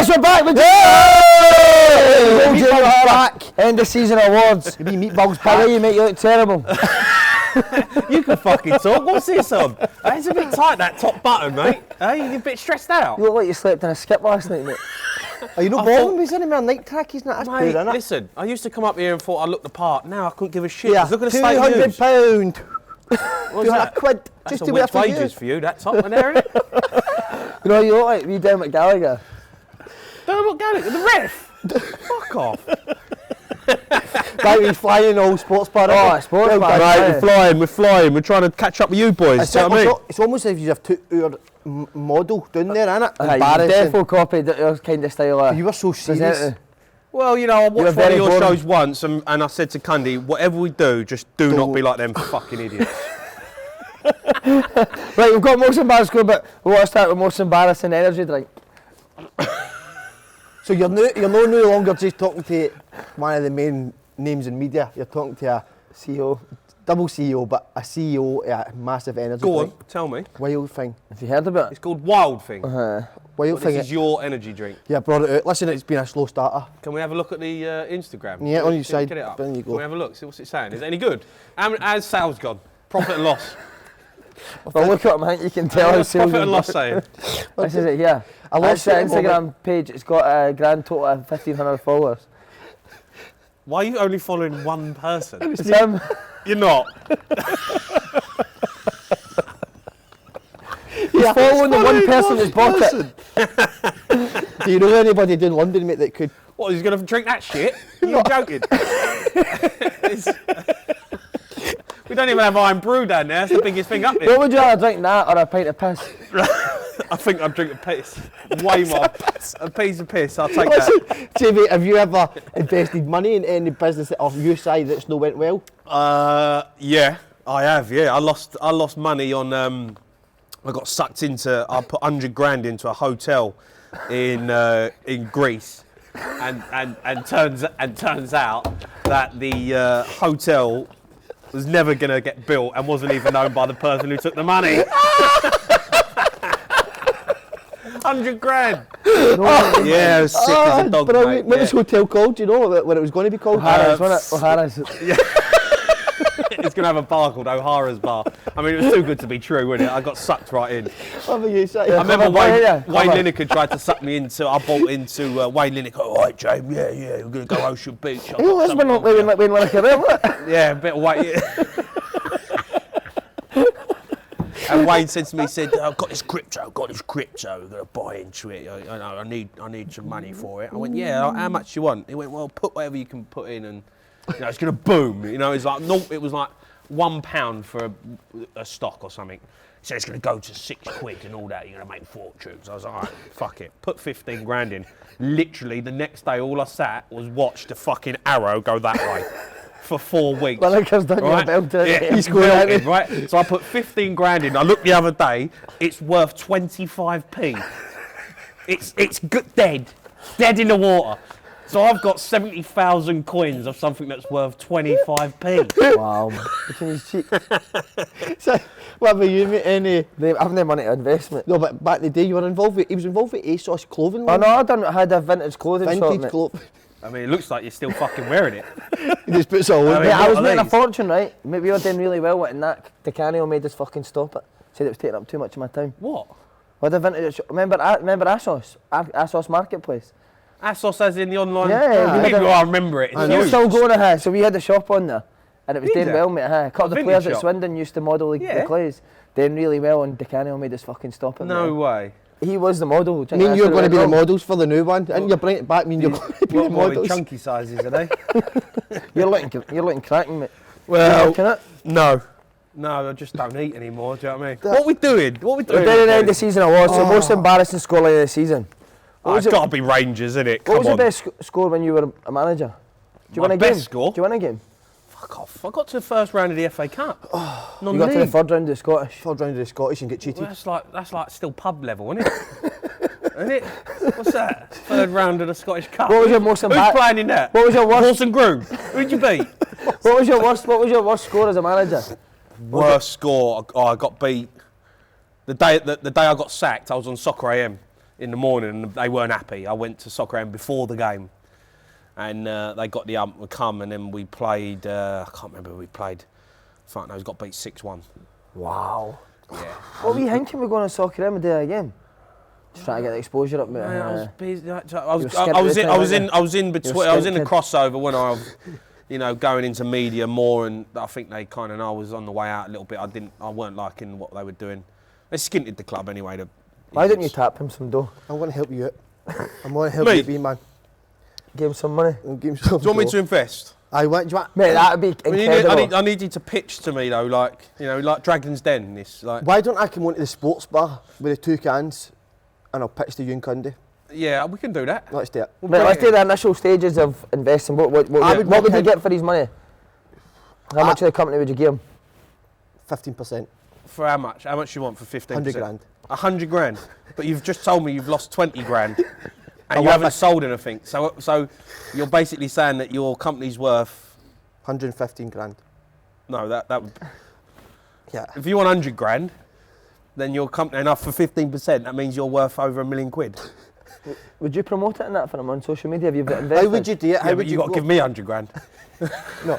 Yes, we're back with back. End of season awards. You mean meatballs How are you, mate? You look terrible. You can fucking talk. What's this on? It's a bit tight, that top button, mate. You're a bit stressed out. You look like you slept in a skip last night, mate. Are you not bothering me? He's in a night track. He's not. That's Mate, poor, innit? listen, I used to come up here and thought I looked the part. Now I couldn't give a shit. Yeah, Look at the state of news. £200. What's that? £200. That's Just a to wait week's for you. wages for you, that top one there, isn't it? You know, you look like me down at Gallagher. Don't Gallagher, the ref. Fuck off. Right, he's flying all sports bar. Oh, sports bar. Mate, we're flying. We're trying to catch up with you boys. It's almost as if you have two model down there, isn't it? You Embarrassing. defo copied your kind of style. You were so serious. Presenter. Well, you know, I watched one of very your boring. shows once and I said to Cundy, whatever we do, just do not be like them fucking idiots. Right, we've got most embarrassing, but we want to start with most embarrassing energy drink. So you're no longer just talking to one of the main names in media. You're talking to a CEO. double CEO, but a CEO at a massive energy Go drink. on, tell me. Wild thing. Have you heard about It's called Wild Thing. it? Wild But thing. this is your energy drink. Yeah, brought it out. Listen, it's been a slow starter. Can we have a look at the Instagram? Yeah, on your side. Get it up. There you go. Can we have a look? See what's it saying? Is it any good? How's sales gone? Profit and loss. Well, look at him, I think you can tell how What's sales profit and is. loss saying? This is it here. I lost That's it the at the Instagram page. It's got a grand total of 1,500 followers. Why are you only following one person? It's him. You're not. He's following the one person that's bought it. Do you know anybody in London, mate, that could? What, he's going to drink that shit? You're joking. We don't even have Iron Brew down there. That's the biggest thing up What here. would you rather drink, that or a pint of piss? I think I'd drink a piss. Way more. A piece of piss, I'll take Listen, that. Jamie, have you ever invested money in any business of your side that's not went well? Yeah, I have, yeah. I lost money on, I got sucked into, I put 100 grand into a hotel in Greece. And turns out that the hotel was never going to get built and wasn't even owned by the person who took the money. 100 grand. Yeah, I was sick as a dog, mate. What was the hotel called? Do you know what it was going to be called? O'Hara's, wasn't it? O'Hara's. It's going to have a bar called O'Hara's Bar. I mean, it was too good to be true, wasn't it? I got sucked right in. What were you saying? I remember Cover, Wayne cover. Lineker tried to suck me into, I bought into Wayne Lineker. All right, James, yeah, we're going to go Ocean Beach. I've Who got has something been on Wayne there." Lineker there, wasn't it? Yeah, a bit of Wayne. Yeah. And Wayne said to me, I've got this crypto, we're going to buy into it. I need some money for it. I went, yeah, how much you want? He went, well, put whatever you can put in and it's going to boom. You know, it's like, no, it was like £1 for a stock or something. He said it's going to go to £6 and all that, you're going to make fortunes. I was like, all right, fuck it. Put 15 grand in. Literally, the next day, all I sat was watch the fucking arrow go that way for 4 weeks. Lineker's done your belt out. Yeah, he's melted, right? So I put 15 grand in. I looked the other day, it's worth 25p. It's good, dead in the water. So I've got 70,000 coins of something that's worth 25p. Wow. Between his cheek. So, what about you, mate? Any? They have no money to investment. No, but back in the day, you were involved with. He was involved with ASOS clothing. Oh no, I had a vintage clothing shop, vintage mate. clothing. I mean, it looks like you're still fucking wearing it. He just puts it all I in. mean, Mate, I was what are making a these? fortune, right? Maybe we were doing really well, and that Decanio made us fucking stop it. Said it was taking up too much of my time. What? What a vintage shop. Remember ASOS? ASOS Marketplace? ASOS as in the online... Yeah, we had a- I remember it. It's It's huge. still going, so we had a shop on there, and it was Did doing ya? well, mate. A couple of the vintage players at shop? Swindon used to model the Yeah. clays. Doing really well, and Decanio made us fucking stop it. No mate. way. He was the model. Me and you are going to be the models for the new one. And you bring it back, me and you're going to be the What more in models. chunky sizes are they? You're looking cracking, mate. Well, Looking at? no. No, I just don't eat anymore, do you know what I mean? What are we doing? We're doing the end of season awards, so Oh. most embarrassing scoreline of the season. It's got to be Rangers, isn't it? What was Come your on. best score when you were a manager? Do you My win a game? best score? Do you win a game? Fuck off. I got to the first round of the FA Cup. You got to the Non-league. third round of the Scottish. Third round of the Scottish and get cheated. Well, that's like still pub level, isn't it? Isn't it? What's that? Third round of the Scottish Cup. What was your most Who's embarrassing? playing in that? What was your worst? Horse and Groom. Who'd you beat? What was your worst score as a manager? Worst score. Oh, I got beat. The day I got sacked, I was on Soccer AM in the morning and they weren't happy. I went to Soccer AM before the game and they got the ump to come and then we played, I can't remember who we played. Fuck no, we got beat 6-1. Wow. Yeah. What were you thinking we're going to Soccer M a day again? Just trying to get the exposure up, mate. I was busy. I You were was in between. You're I was in the scared. crossover when I was, going into media more, and I think they kind of. I was on the way out a little bit. I weren't liking what they were doing. They skinted the club anyway. Why didn't you tap him some dough? I'm going to help you out. I'm going to help Me? you, man. Give him some money? And give him some Do you want me dough. to invest? I went. Do you want? Mate, that would be incredible. I need you to pitch to me though, like Dragon's Den. This like. Why don't I come onto the sports bar with the 2 cans, and I'll pitch to you and Cundy? Yeah, we can do that. Let's do it. Mate, let's do the initial stages of investing. What would you get for his money? How much of the company would you give him? 15%. For how much? How much you want for 15%? 100 grand. 100 grand. But you've just told me you've lost 20 grand. And you haven't sold anything. So you're basically saying that your company's worth 115 grand. No, that would Yeah. if you want 100 grand, then your company enough for 15%, that means you're worth over £1 million. Would you promote it in that for him on social media? Have you got invested? How would you do it? How Yeah, would but you got to go? give me 100 grand. No.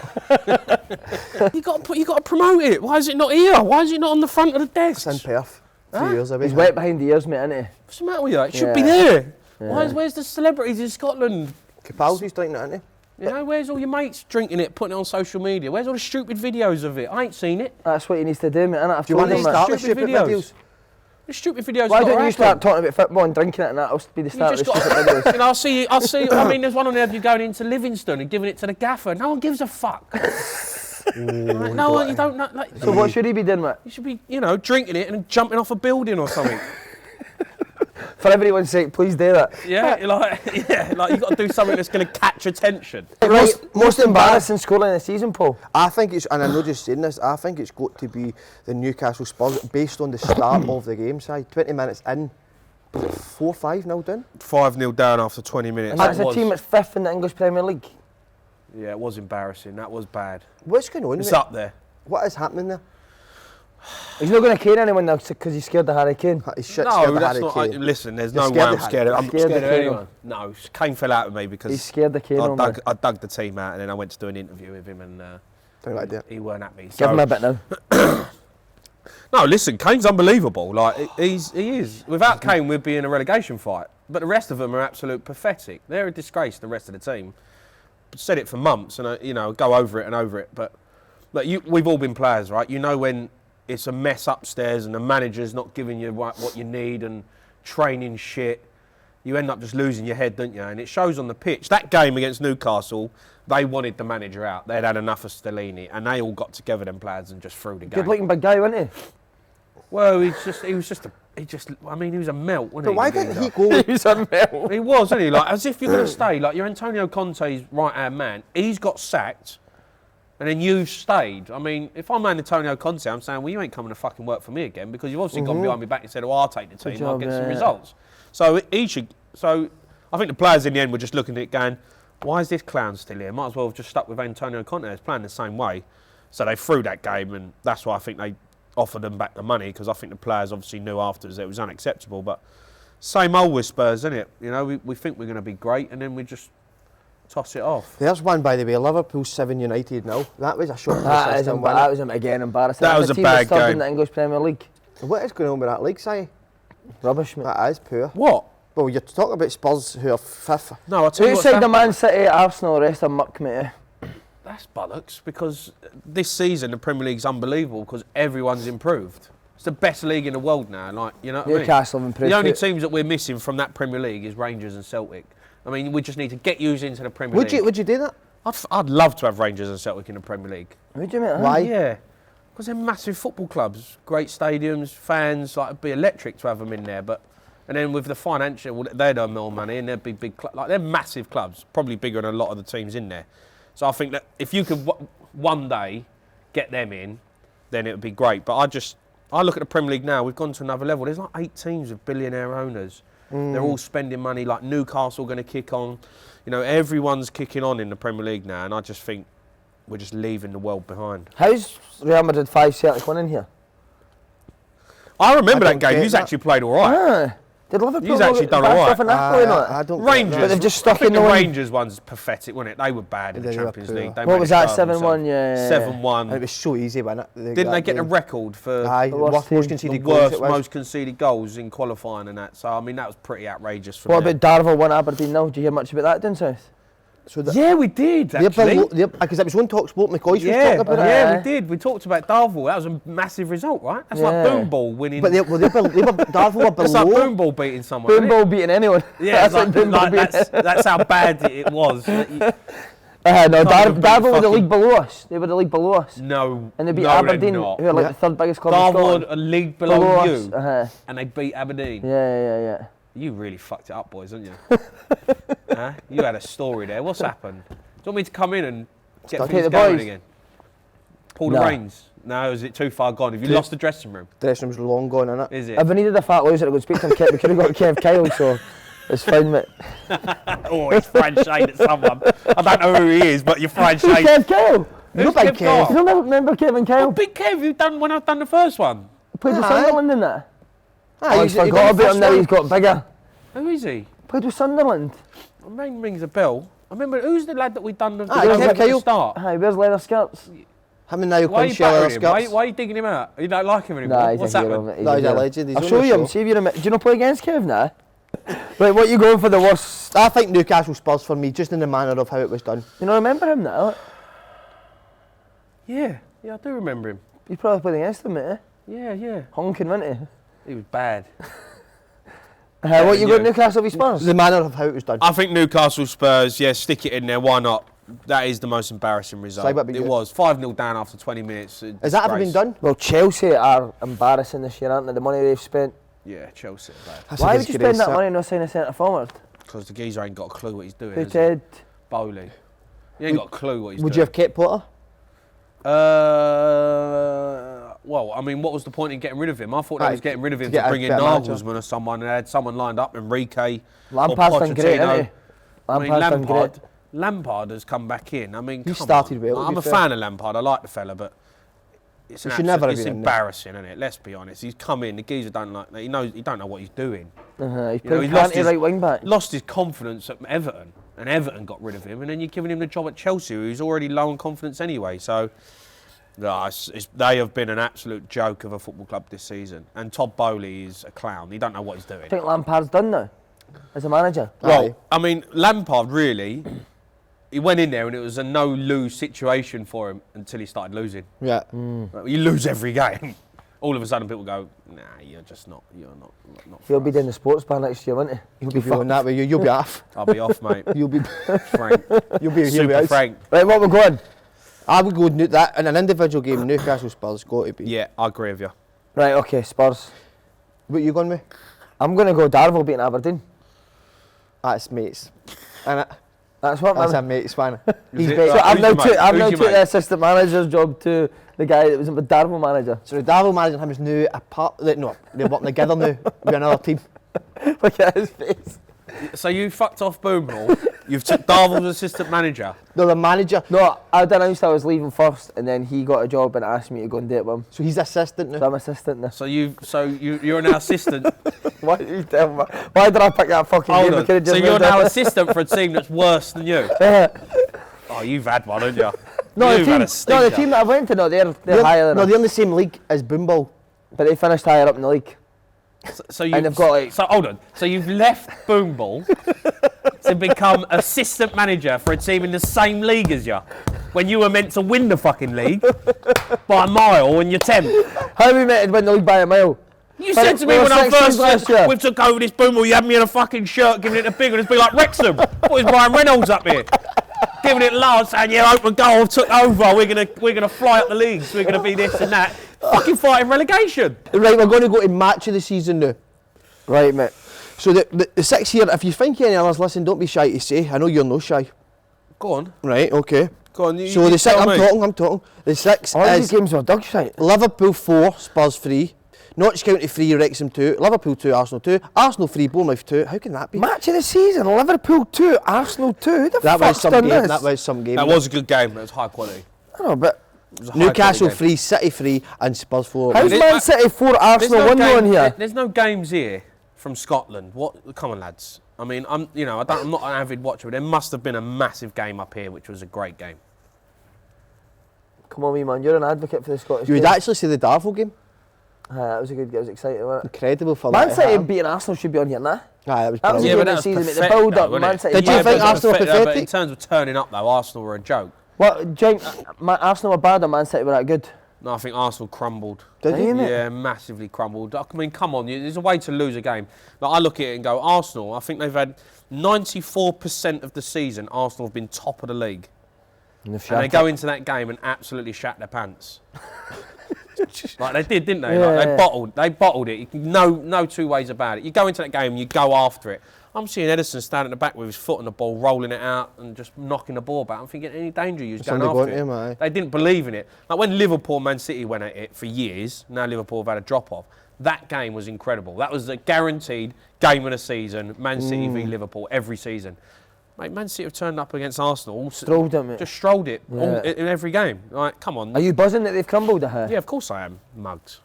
you got to promote it. Why is it not here? Why is it not on the front of the desk? It's in Perth. 3 years away. He's wet behind the ears, mate, isn't he? What's the matter with you? It should be Yeah. there. Yeah. Where's the celebrities in Scotland? Capaldi's drinking it, isn't he? Where's all your mates drinking it, putting it on social media? Where's all the stupid videos of it? I ain't seen it. That's what he needs to do, mate, innit? I've Do you told want to him start that. the Stupid stupid videos. videos? The stupid videos. Why gotta don't you happen. start talking about football and drinking it and that'll be the You start of just the stupid got. videos. I'll see. I mean, there's one on there of you going into Livingston and giving it to the gaffer. No one gives a fuck. Like, no one. You don't know. Like, So what should he be doing, mate? you should be, drinking it and jumping off a building or something. For everyone's sake, please do that. Yeah, like you got to do something that's going to catch attention. Most embarrassing scoreline of the season, Paul. I think it's, and I'm not just saying this, I think it's got to be the Newcastle Spurs based on the start of the game side. 20 minutes in, was it 4-5 now done? 5-0 down after 20 minutes. And that's a team that's 5th in the English Premier League. Yeah, it was embarrassing. That was bad. What's going on? It's mate? up there. What is happening there? He's not going to cane anyone now because he's scared of Harry Kane. He's shit No, scared of that's Harry not. Kane. Listen, there's You're no scared way of I'm Harry scared of. I'm Scared scared of of Kane. anyone. No, Kane fell out of me because He's scared of Kane. I dug the team out and then I went to do an interview with him and Don't like that. he weren't happy. Give him a bit now. No, listen, Kane's unbelievable. Like he is. Without Kane, we'd be in a relegation fight. But the rest of them are absolute pathetic. They're a disgrace. The rest of the team. Said it for months, and go over it and over it. But look, we've all been players, right? You know when it's a mess upstairs and the manager's not giving you what you need and training shit. You end up just losing your head, don't you? And it shows on the pitch. That game against Newcastle, they wanted the manager out. They'd had enough of Stellini, and they all got together, them players, and just threw the game. Good looking big guy, wasn't he? Well, he was a melt, wasn't But he? why didn't he go? He was unreal. He was, wasn't he? Like, as if you're going to stay. Like, you're Antonio Conte's right-hand man. He's got sacked, and then you've stayed. I mean, if I'm Antonio Conte, I'm saying, well, you ain't coming to fucking work for me again because you've obviously gone behind me back and said, oh, I'll take the team, I'll job, get some yeah. results. So he should. So I think the players in the end were just looking at it going, why is this clown still here? Might as well have just stuck with Antonio Conte. He's playing the same way. So they threw that game, and that's why I think they offered them back the money, because I think the players obviously knew afterwards that it was unacceptable. But same old with Spurs, isn't it? We think we're going to be great, and then we just toss it off. There's one, by the way, Liverpool 7 United now. That was a shock. That was again embarrassing. That was a team bad that's third game. in the English Premier League. What is going on with that league, Si? Rubbish, mate. That is poor. What? Well, you're talking about Spurs who are 5th. No, I'll tell you what's Outside the happened. Man City, Arsenal, the rest of muck, mate. That's bollocks, because this season the Premier League's unbelievable because everyone's improved. It's the best league in the world now, like, you know what I mean? Newcastle have improved. The only too. teams that we're missing from that Premier League is Rangers and Celtic. I mean, we just need to get you into the Premier League. Would you do that? I'd love to have Rangers and Celtic in the Premier League. Would you, mate? Why? Yeah, because they're massive football clubs, great stadiums, fans. Like, it'd be electric to have them in there. And then with the financial, they'd earn more money and they'd be big. Like, they're massive clubs, probably bigger than a lot of the teams in there. So I think that if you could one day get them in, then it would be great. But I look at the Premier League now. We've gone to another level. There's like 8 teams of billionaire owners. They're all spending money. Like Newcastle going to kick on. Everyone's kicking on in the Premier League now, and I just think we're just leaving the world behind. How's Real Madrid 5 Celtic winning here? I remember I that don't game. get He's that. actually played all right. Ah, Did Liverpool He's actually done all right. I don't Rangers. But they've just stuck I think in the the one. Rangers one's pathetic, wasn't it? They were bad in the They were Champions poor. League. They What was managed that? to carve 7-1. themselves. Yeah. 7-1. And it was so easy, wasn't it? Didn't they get a record for the worst most team. conceded the goals? worst, It was. most conceded goals in qualifying and that? So I mean, that was pretty outrageous for What them. about Darvel won Aberdeen now? Did you hear much about that down south? So the, Yeah, we did actually. because it was on Talk Sport. McCoy was Yeah, talking about it. yeah, we did. We talked about Darvel. That was a massive result, right? That's like Yeah. Boomball winning. But Darvel were That's like below. Boomball beating someone. isn't it? Boomball beating anyone. Yeah, That's like Boomball beating. that's how bad it was. No, Can't even beat Darvel were the fucking- league below us. They were the league below us. No, And they beat no, Aberdeen, they're not. who are like Yeah. the third biggest club in Darvel Scotland. a league below us. you, and they beat Aberdeen. Yeah. You really fucked it up, boys, didn't you? Huh? You had a story there. What's happened? Do you want me to come in and get Start things the going boys? again? Pull the Nah. reins? No, is it too far gone? Have you lost the dressing room? Dressing room's long gone, innit? Is it? If we needed a fat loser to go speak to him, we could have got Kev Kyle, so it's fine, mate. Oh, he's throwing shade at someone. I don't know who he is, but you're throwing Who's shade. Kev Kyle? Who's Look like Kev Kev. Clark? You don't remember Kevin Kyle? Oh, Big Kev, you've done when I've done the first one. Played with Aye. Sunderland in that. Aye, Oh, he's forgot about him now, he's got bigger. Who is he? Played with Sunderland. My name rings a bell. I remember, who's the lad that we done the Aye, the- Kev at the Kyle. start? Aye, wears leather skirts. Him and Niall Why are Quinn you share battering him? skirts. Why are you digging him out? You don't like him anymore? Nah, he's What's a hero, happened? mate. No, he's a hero. legend. He's I'll on show the you him, show. see if you remember. Do you not play against Kev now? Right, what you going for the worst? I think Newcastle Spurs for me, just in the manner of how it was done. You not remember him now? Yeah, I do remember him. You probably played against him, mate. Eh? Yeah. Honking, wasn't He was bad. he? What you yeah. got Newcastle v Spurs? The manner of how it was done. I think Newcastle Spurs, yeah, stick it in there, why not? That is the most embarrassing result. Say what be It good. was 5-0 down after 20 minutes. Has that ever been done? Well, Chelsea are embarrassing this year, aren't they? The money they've spent. Yeah, Chelsea are bad. That's a Why would you spend disgrace, that money and not sign a centre forward? Because the geezer ain't got a clue what he's doing. Who has he? said? Bowley. He ain't got a clue what he's Would doing. you have kept Potter? Well, I mean, what was the point in getting rid of him? I thought they Aye, was getting rid of him to to get a bring in better manager. Nagelsmann or someone. They had someone lined up, Enrique. Lampard's or done great, Pochettino. hasn't he? I mean, Lampard's done great. Lampard has come back in. I mean, He come started on. well, to I'm be a fair. fan of Lampard. I like the fella, but it's, He should never have it's been in there. embarrassing, isn't it? Let's be honest. He's come in. The geezer don't like. He don't know what he's doing. He's You know, played he lost plenty right wing back. Lost his confidence at Everton, and Everton got rid of him, and then you're giving him the job at Chelsea, who's already low on confidence anyway. So, no, they have been an absolute joke of a football club this season. And Todd Bowley is a clown. He don't know what he's doing. I think Lampard's done now, as a manager. Well, Aye. I mean, Lampard really, he went in there and it was a no-lose situation for him until he started losing. Yeah. Like, you lose every game. All of a sudden, people go, "Nah, you're not He'll for be us." doing the sports bar next year, won't he? You'll be feeling that way. You'll be off. I'll be off, mate. You'll be. Frank, You'll be. You'll be super out. Frank. Right, what we're going? I would go that in an individual game. Newcastle Spurs got to be. Yeah, I agree with you. Right, okay, Spurs. What you going with? I'm going to go Darvel beating Aberdeen. That's mates. And That's what, that's a man. mates fan. Is it? So Right, I've who's now your mate? I've Who's now your took mate? the assistant manager's job to the guy that was the Darvel manager. So the Darvel manager and him is now a part. No, they're working together now with another team. Look at his face. So you fucked off Boomball. You've took Darvel's assistant manager. They're the manager. No, I'd announced I was leaving first, and then he got a job and asked me to go and date with him. So he's assistant now. So I'm assistant now. So you're now assistant. Why did you tell me? Why did I pick that fucking Hold game? I on. could've So just you're moved now on. assistant for a team that's worse than you. No, Oh, you've had one, haven't you? the You've team, had a no, the stinker. team that I went to, no, they're higher than No, us. they're in the same league as Boomball. But they finished higher up in the league. So you And they've got, like- So hold on. So you've left Boomball to become assistant manager for a team in the same league as you, when you were meant to win the fucking league by a mile and you're 10th. How we met to win the league by a mile? You But said to we me were when I 16th first last year. we took over this Boomball, you had me in a fucking shirt, giving it a big one. It's been like Wrexham. What was Brian Reynolds up here? Giving it large, saying, yeah, open goal, took over, we're gonna fly up the leagues, we're gonna be this and that. Fucking fighting relegation. Right, we're going to go to match of the season now. Right, mate. So the 6 here, if you think any others, listen, don't be shy to say. I know you're no shy. Go on. Right, okay. Go on. So the 6, I'm talking. The 6 All these is games were dog shite. Liverpool 4, Spurs 3. Notts County 3, Wrexham 2. Liverpool 2, Arsenal 2. Arsenal 3, Bournemouth 2. How can that be? Match of the season, Liverpool 2, Arsenal 2. Who the That was fuck's some done game. this? That was some game. That was a good game, but it was high quality. I know, but It was a high Newcastle quality game. 3, City 3, and Spurs 4. how's There's Man no- City 4, There's Arsenal no 1 game- on here? There's no games here from Scotland. What? Come on, lads. I mean, I'm not an avid watcher, but there must have been a massive game up here, which was a great game. Come on, wee man, you're an advocate for the Scottish You would game. actually see the Darvel game? That was a good game, it was exciting, wasn't it? Incredible for Man that. City beating Arsenal should be on here, nah? That was That was a brilliant. game of the season, mate. The build up, Man City. Did you think Arsenal were But pathetic? in terms of turning up, though, Arsenal were a joke. What, Arsenal were bad or Man City were that good? No, I think Arsenal crumbled. Did you? Yeah, massively crumbled. I mean, come on, there's a way to lose a game. Like, I look at it and go, Arsenal, I think they've had 94% of the season, Arsenal have been top of the league. And they go into that game and absolutely shat their pants. Like they did, didn't they? Yeah. Like they bottled it. No two ways about it. You go into that game and you go after it. I'm seeing Ederson standing at the back with his foot on the ball, rolling it out and just knocking the ball back. I'm thinking, any danger you was going after it. Him, They didn't believe in it. Like when Liverpool, Man City went at it for years, now Liverpool have had a drop-off. That game was incredible. That was a guaranteed game of the season, Man City v Liverpool, every season. Mate, Man City have turned up against Arsenal. Strolled it, mate. Just strolled it in every game. Like, come on. Are you buzzing that they've crumbled? Yeah, of course I am, mugged.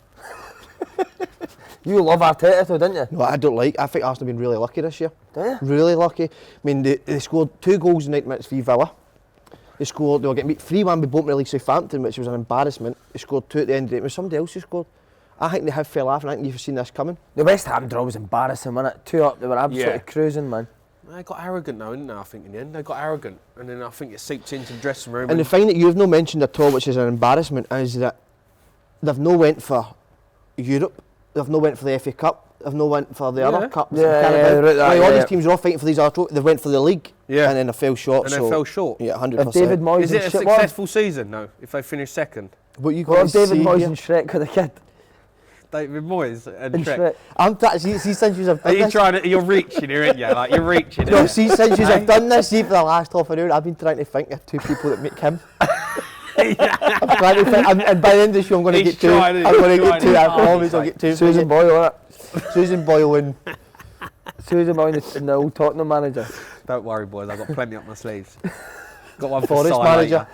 You love Arteta though, don't you? No, I don't like. I think Arsenal have been really lucky this year. Do you? Really lucky. I mean, they scored 2 goals in 90 minutes v Villa. They were getting beat 3-1 with Bolton release Southampton, which was an embarrassment. They scored 2 at the end of it. It was somebody else who scored. I think they have fell off, and I think you've seen this coming. The West Ham draw was embarrassing, wasn't it? 2 up, they were absolutely cruising, man. They got arrogant now, didn't they, I think, in the end? They got arrogant. And then I think it seeped into the dressing room. And the thing that you've not mentioned at all, which is an embarrassment, is that they've no went for Europe. They've no went for the FA Cup. They've no went for the other cups. All these teams are all fighting for these other trophies. They went for the league, and then they fell short. And they fell short. Yeah, 100%. David Moyes is it a successful season, though, if they finish second? What you got David Moyes and Shrek with a kid? David Moyes and Shrek. See, since you've done this. You're reaching here, aren't you? Like, you're reaching No, see, since you've done this, see, for the last half an hour, I've been trying to think of 2 people that make him. I'm trying to think, and by the end of the show, I'm going to get 2. I'm going to get 2. I promise I'll get 2. Susan Boyle, innit? Susan Boyle and Susan Boyle and the old Tottenham manager. Don't worry, boys. I've got plenty up my sleeves. Got one for Forest manager.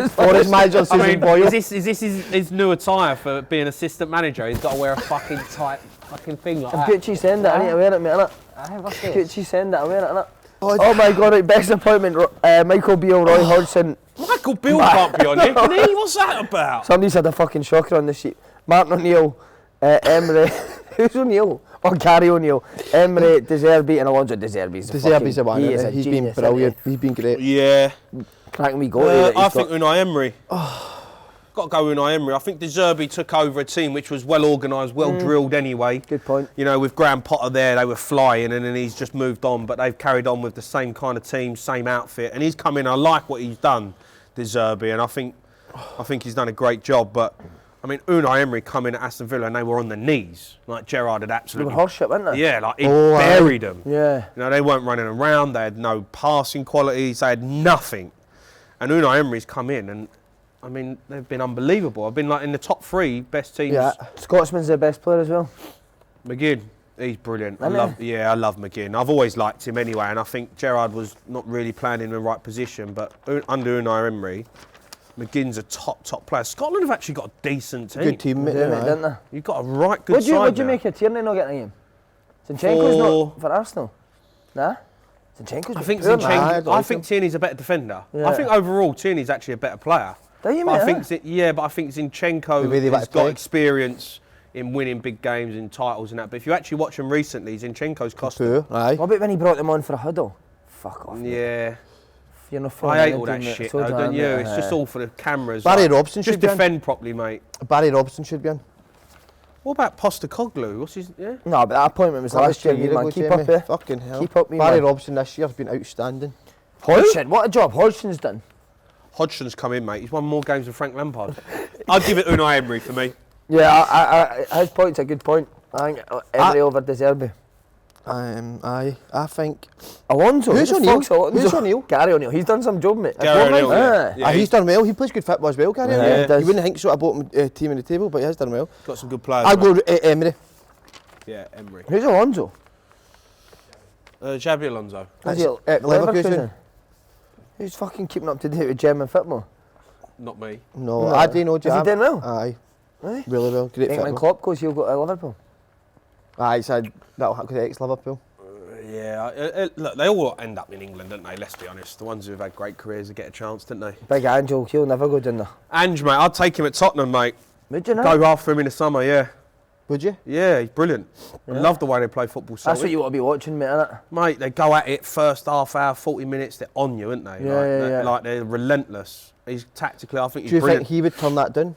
Forest manager, Susan Boyle. Is this his new attire for being assistant manager? He's got to wear a fucking tight fucking thing like that. Gucci send it, I need to wear it, mate, innit? Gucci send it, I wear it, innit? Oh my god, right, best appointment, Michael Beale, Roy Hodgson. Michael Beale can't be on here, can he? What's that about? Somebody's had a fucking shocker on the sheet. Martin O'Neill, Emery, who's O'Neill? Oh, Gary O'Neill, Emery, De Zerbi and Alonso De Zerbi's the one. He's been brilliant. He's been great. Yeah. Cracking me goal. I think Unai Emery. Got to go Unai Emery. I think De Zerbi took over a team which was well organised, well drilled anyway. Good point. You know, with Graham Potter there, they were flying, and then he's just moved on. But they've carried on with the same kind of team, same outfit, and he's come in. I like what he's done, De Zerbi, and I think he's done a great job. But I mean, Unai Emery come in at Aston Villa, and they were on their knees. Like Gerrard had absolutely. They were horseshit, weren't they? Yeah, like he buried them. Yeah. You know, they weren't running around. They had no passing qualities. They had nothing. And Unai Emery's come in, and I mean, they've been unbelievable. I've been like in the top 3 best teams. Yeah. Scotsman's their best player as well. McGinn, he's brilliant. I love McGinn. I've always liked him anyway, and I think Gerrard was not really playing in the right position. But under Unai Emery, McGinn's a top player. Scotland have actually got a decent team. Good team, Didn't they? You've got a right good side. What'd you make of Tierney not getting a game? Zinchenko's not for Arsenal. Nah? Zinchenko's I think Tierney's a better defender. Yeah. I think overall Tierney's actually a better player. Do you, But mate? I think Zinchenko has got experience in winning big games and titles and that. But if you actually watch him recently, Zinchenko's cost him. Aye. What about when he brought them on for a huddle? Fuck off. Yeah. You're not I hate all that shit, though, don't you? It's just all for the cameras. Barry Robson just should be defend properly, mate. Barry Robson should be in. What about Postecoglou? What's his? Yeah. No, but that appointment was last year, man. Keep up here. Fucking hell. Keep up, me, Barry man. Robson this year has been outstanding. Hodgson, what a job Hodgson's done. Hodgson's come in, mate. He's won more games than Frank Lampard. I'd give it Unai Emery for me. Yeah, his point's a good point. I think Emery over De Zerbi. I think Alonso. Who's O'Neill? Who's O'Neill? Gary O'Neill. He's done some job, mate. Gary O'Neill. Yeah, he's done well. He plays good football as well, Gary. Yeah, he does. You wouldn't think so about team in the table, but he has done well. Got some good players. I'll go Emery. Yeah, Emery. Who's Alonso? Xabi Alonso. Is he at Leverkusen. Who's fucking keeping up to date with German football? Not me. No, I do know Is he doing well? Aye. Aye. Really well. Great Think when football. Klopp goes, he'll go to Liverpool. Aye, so that'll happen to ex-Liverpool. Yeah, look, they all end up in England, don't they? Let's be honest. The ones who've had great careers will get a chance, don't they? Big Ange, he'll never go down there. Ange, mate, I'd take him at Tottenham, mate. Would you know? Go after him in the summer, yeah. Would you? Yeah, he's brilliant. I love the way they play football. That's what you want to be watching, mate, innit? Mate, they go at it first half hour, 40 minutes, they're on you, aren't they? Yeah. Like they're relentless. He's tactically, I think he's Do you brilliant. think he would turn that down?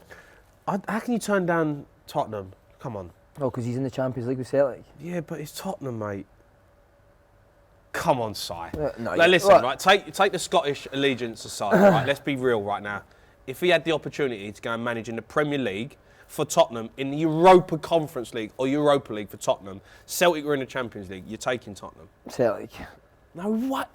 How can you turn down Tottenham? Come on. Oh, because he's in the Champions League with Celtic. Yeah, but it's Tottenham, mate. Come on, Si. No, Like, listen, right, take the Scottish allegiance aside, right? Let's be real right now. If he had the opportunity to go and manage in the Premier League for Tottenham, in the Europa Conference League or Europa League for Tottenham, Celtic were in the Champions League, you're taking Tottenham. Celtic. No, what?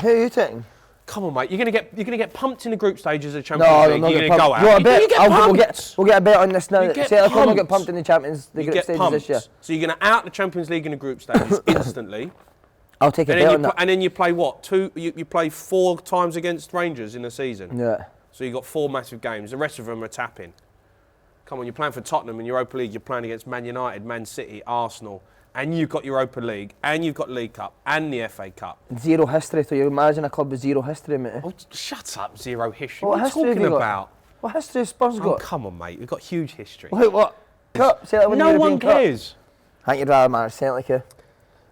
Who are you taking? Come on, mate. You're gonna get pumped in the group stages of the Champions League. I'm You're not gonna go pumped. You out. want a bet? You get pumped. We'll get a bet on this now. You get Celtic will not get pumped. pumped in the Champions League You group get stages pumped. this year. So you're gonna out the Champions League in the group stages instantly. I'll take a And bet then, on that. and then you play what? You play 4 times against Rangers in a season. Yeah. So you've got 4 massive games. The rest of them are tapping. Come on, you're playing for Tottenham in Europa League. You're playing against Man United, Man City, Arsenal, and you've got Europa League, and you've got League Cup, and the FA Cup. Zero history. So you imagine a club with zero history, mate. Oh, shut up, zero history. What What are you history have talking you got? about? What history has Spurs Oh, got? come on, mate. We've got huge history. Wait, what? Cup? Celtic win the No European one Cup. cares. I think you'd rather manage Celtic here.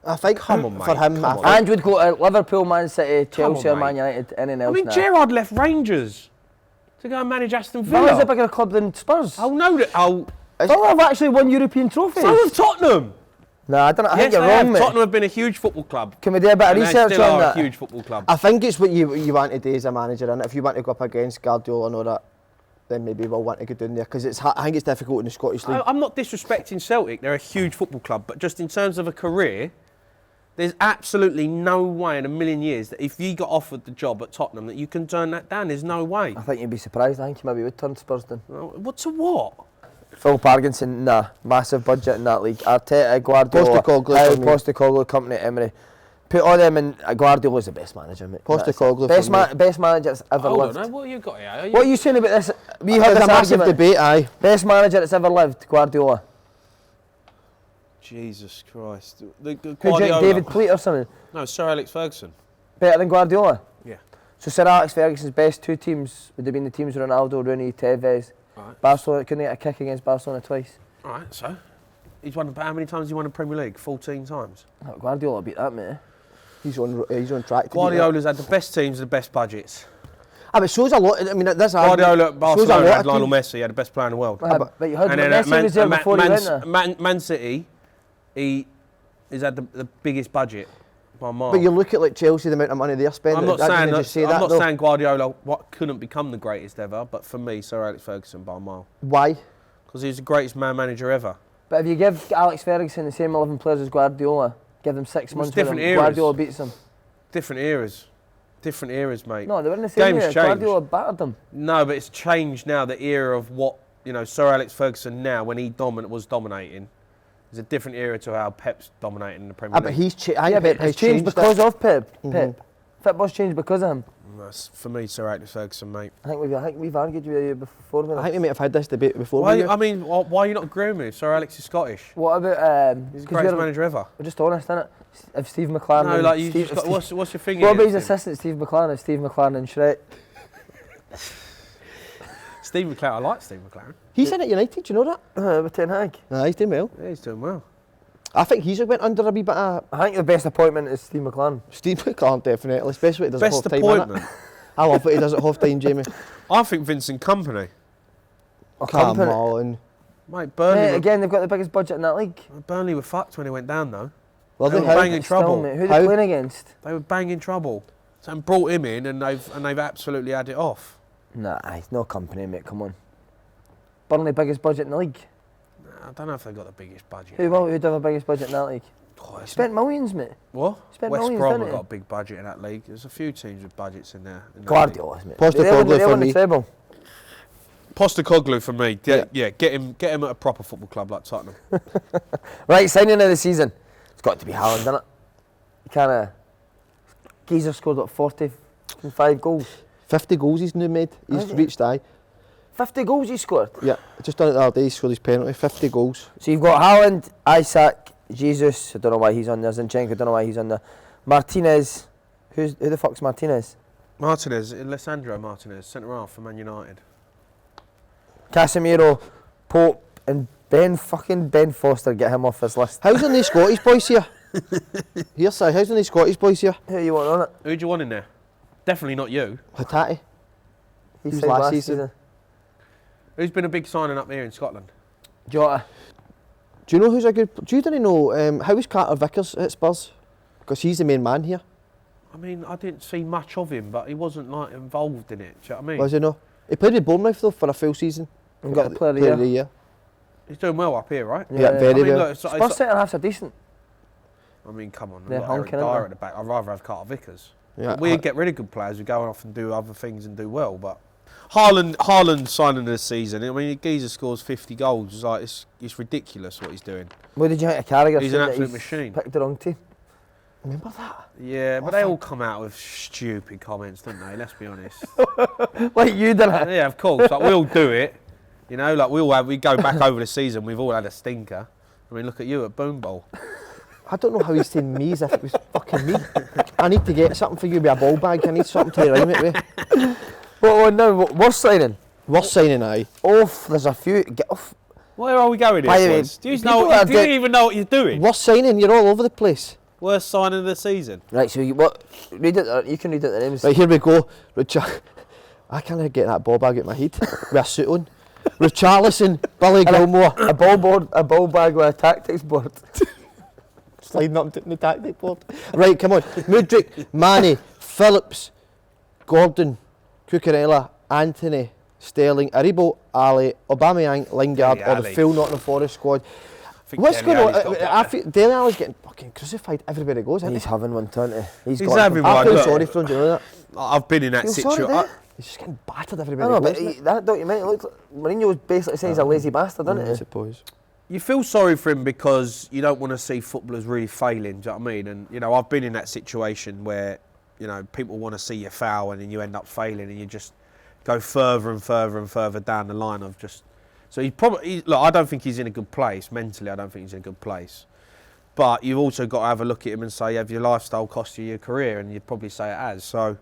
I think Come on, for mate, him, come on. Ange would go to Liverpool, Man City, Come on, Chelsea, or Man mate. United, anything I else mean, now. Gerrard left Rangers to go and manage Aston Villa's a Villa. bigger club than Spurs. Oh, no. Villa have actually won European trophies. So have Tottenham. No, I don't know. I think Yes, you're they wrong, have. mate. Tottenham have been a huge football club. Can we do a bit of And they research still on are that? a huge football club. I think it's what you want to do as a manager, and if you want to go up against Guardiola and all that, then maybe we'll want to go down there because I think it's difficult in the Scottish League. I'm not disrespecting Celtic. They're a huge football club. But just in terms of a career, there's absolutely no way in a million years that if you got offered the job at Tottenham that you can turn that down. There's no way. I think you'd be surprised. I think you maybe would turn Spurs down. What to what? Phil Parkinson, nah. Massive budget in that league. Arteta, Guardiola, Postecoglou Howe, for me. Postecoglou, company, Emery. Put all them in. Guardiola's the best manager, mate. Postecoglou Best, for me. best manager that's ever Hold lived. on, what have you got here? What are you saying about this? We had There's this a massive argument. debate, aye. Best manager that's ever lived, Guardiola. Jesus Christ. Who do you think, David Pleat or something? No, Sir Alex Ferguson. Better than Guardiola? Yeah. So Sir Alex Ferguson's best 2 teams would have been the teams with Ronaldo, Rooney, Tevez. Right. Barcelona couldn't get a kick against Barcelona twice. All right, so he's won. How many times has he won the Premier League? 14 times. Oh, Guardiola beat that, mate. He's on track to Guardiola's had the best teams and the best budgets. but it shows a lot. I mean, this Guardiola at shows a Barcelona lot had of Lionel teams. Messi, had the best player in the world. But you heard And then Messi was there before he went there. Man City, he's had the biggest budget by a mile. But you look at like Chelsea, the amount of money they're spending. I'm not that saying doesn't just say I'm that, not though. saying Guardiola couldn't become the greatest ever, but for me, Sir Alex Ferguson by a mile. Why? Because he's the greatest manager ever. But if you give Alex Ferguson the same 11 players as Guardiola, give them 6 months with different him, eras. Guardiola beats them. Different eras, mate. No, they were in the same Game's era. changed. Guardiola battered them. No, but it's changed now. The era of what Sir Alex Ferguson now, when he was dominating, is a different era to how Pep's dominating in the Premier League. But he's Yeah, but it's changed because of Pep. Pep. Football's changed because of him. That's, for me, Sir Alex Ferguson, mate. I think we've argued with you before. I think we might have had this debate before. Why with are you not agreeing with me? Sir Alex is Scottish. What about He's the 'cause greatest we're manager ever. just honest, innit? If Steve McLaren. No, and like you Steve, just got, what's your thing? what about his against him? assistant, Steve McLaren? If Steve McLaren and Shrek. Steve McLaren. I like Steve McLaren. He's in at United, do you know that? With Ten Hag. Nah, he's doing well. Yeah, he's doing well. I think he's went under a wee bit of I think the best appointment is Steve McLaren. Steve McLaren, definitely, especially what he does Best at half time. appointment. I love what he does at half time, Jamie. I think Vincent Company. Come Company. on. Mate, Burnley. Mate, were, again, they've got the biggest budget in that league. Burnley were fucked when he went down, though. Well, They they were have. banging trouble. Still, mate, who are How? they playing against? They were banging trouble. So and brought him in, and they've absolutely had it off. Nah, it's no Company, mate. Come on. Burnley biggest budget in the league. I don't know if they got the biggest budget. Who'd have the biggest budget in that league? Oh, it's Spent millions, mate. What? Spent West millions, Brom didn't have he? got a big budget in that league. There's a few teams with budgets in there. In that Guardiola's, mate. Postecoglou They for won the me. treble. league. Postecoglou for me. Yeah, get him at a proper football club like Tottenham. Right, signing of the season. It's got to be Haaland, isn't it? Kind of. Geezer scored 45 goals. 50 goals he's now made. He's Has he? reached, aye. 50 goals he scored? Yeah, just done it the other day, he scored his penalty, 50 goals. So you've got Haaland, Isaac, Jesus, I don't know why he's on there, Zinchenko, I don't know why he's on there. Martinez, who the fuck's Martinez? Martinez, Alessandro Martinez, centre half for Man United. Casemiro, Pope, and Ben Foster, get him off this list. How's on these Scottish boys here? Here, Si, how's on these Scottish boys here? Who you want on it? Who do you want in there? Definitely not you. Hatate. He was signed last last season. season. Who's been a big signing up here in Scotland? Jota. Do you know who's a good... Do you didn't know, how is Carter Vickers at Spurs? Because he's the main man here. I mean, I didn't see much of him, but he wasn't like involved in it. Do you know what I mean? Was he no? He played with Bournemouth though for a full season. And got the player of the year. He's doing well up here, right? Yeah, very I mean, well. look, Spurs centre halves are decent. I mean, come on. They're We've got Eric honking, aren't Dyer they? at the back. I'd rather have Carter Vickers. Yeah, We'd get rid of good players who go off and do other things and do well, but... Haaland signing this season, I mean, Geezer scores 50 goals. It's like, it's ridiculous what he's doing. What did you think of Carragher? He's an absolute machine. Picked the wrong team. Remember that? Yeah, but they all come out with stupid comments, don't they? Let's be honest. Like you did it. Yeah, of course. Like, we all do it. You know, like we go back over the season, we've all had a stinker. I mean, look at you at Boom Bowl. I don't know how he's saying me as if it was fucking me. I need to get something for you with a ball bag. I need something to rhyme it with. What now? Worst signing? Worst signing, aye. Off, there's a few. Get off. Where are we going By the here, way, boys? Do you people even know what you're doing? Worst signing, you're all over the place. Worst signing of the season. Right, so read it. You can read out the names. Right, here we go. I can't get that ball bag out of my head with a suit on. Richarlison, Billy Gilmore. A ball bag with a tactics board. Sliding up the tactic board. Right, come on. Mudryk, Mane, Phillips, Gordon, Cucurella, Anthony, Sterling, Aribo, Ali, Aubameyang, Lingard, or the full Nottingham Forest squad. What's going on? I feel Dele Alli's getting fucking crucified everywhere he goes, isn't He's he? having one, don't he? He's having I one. feel Look, sorry for him, do you know that? I've been in that situation. He's just getting battered I everywhere know, he but goes. isn't that documentary looks like Mourinho basically saying he's a lazy bastard, doesn't I it? suppose. You feel sorry for him because you don't want to see footballers really failing, do you know what I mean? And, you know, I've been in that situation where, you know, people want to see you foul and then you end up failing and you just go further and further and further down the line of just... So look, I don't think he's in a good place. Mentally, I don't think he's in a good place. But you've also got to have a look at him and say, have your lifestyle cost you your career? And you'd probably say it has. So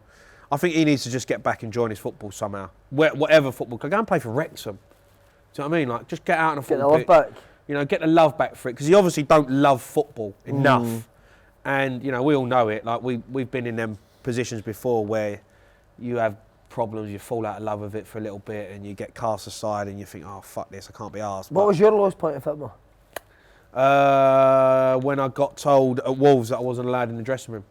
I think he needs to just get back and join his football somehow. Whatever football. Go and play for Wrexham. Do you know what I mean? Like, just get out on a football Get the love back. You know, get the love back for it. Because you obviously don't love football enough. And, you know, we all know it. Like, we've been in them positions before where you have problems, you fall out of love with it for a little bit and you get cast aside and you think, oh, fuck this, I can't be arsed. What was your lowest point in football? When I got told at Wolves that I wasn't allowed in the dressing room.